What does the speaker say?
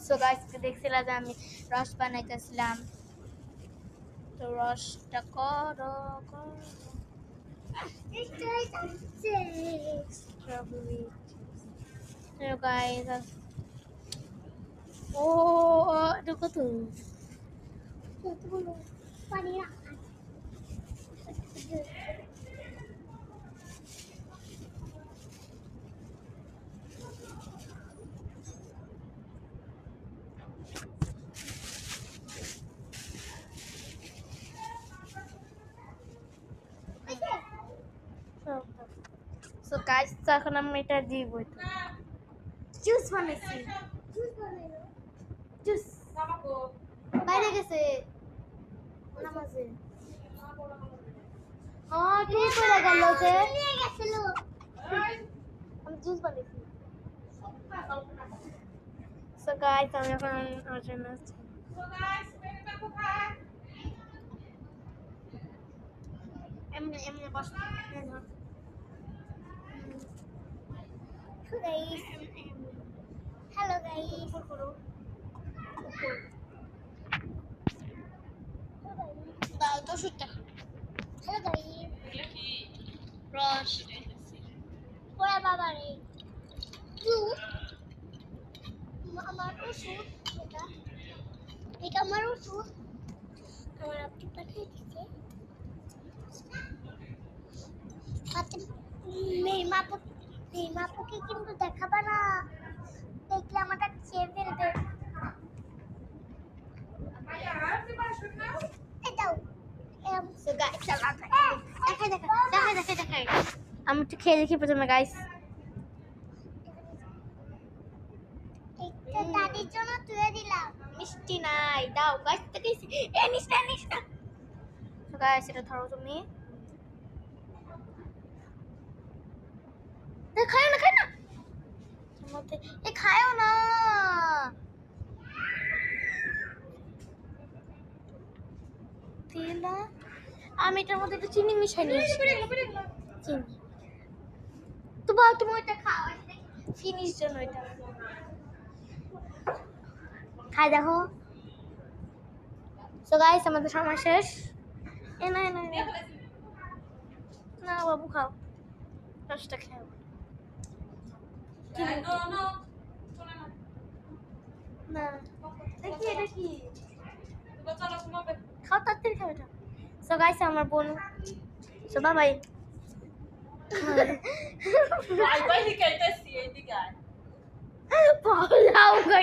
So guys দেখছিলাম যে আমি রস বানাইতেছিলাম তো রসটা করো স্ট্রবেরি হ্যালো গাইস ও দেখো তো পানি না সো গাইস এখন আমি এটা দিব জুস বানাইছি জুস বাইরে গেছে নামাজে কি করে গেল যে নিয়ে গেছিল আমি জুস বানাইছি সো গাইস আমি এখন অর্জন আছি এমনি এমনি বস গাইস হ্যালো গাইস দাও তো শুটটা হ্যালো গাইস রস ওরা বাবা রে আমার ওষুধ এটা আমার ওষুধ আমার আপনি পাঠিয়ে দিচ্ছে মেয়েমাপুকে কিন্তু দেখাবা না দেখলে আমাকে খেয়ে ফেলবে এটাও সো গাইস দেখাই আমি একটু খেয়ে দেখি প্রথমে গাইস একটা দাদির জন্য তুলে দিলাম মিষ্টি নাই দাও গাইস থেকে এ নিস না সো গাইস এটা ধরো তুমি খায় না মধ্যে এ খায়ও না তেলা আমি এটার মধ্যে একটু চিনি মিশাই নিয়েছি চিনি তো বল তুমি ওইটা খাও ফিনিশ জন্য এটা খাই দেখো সো গাইস আমাদের সময় শেষ না বাবু খাও রসটা খাও না এটা কি খাও তাড়াতাড়ি খাও এটা সো গাইস আমার বোন so bye Vai, vai, Ricardo, assim, diga. By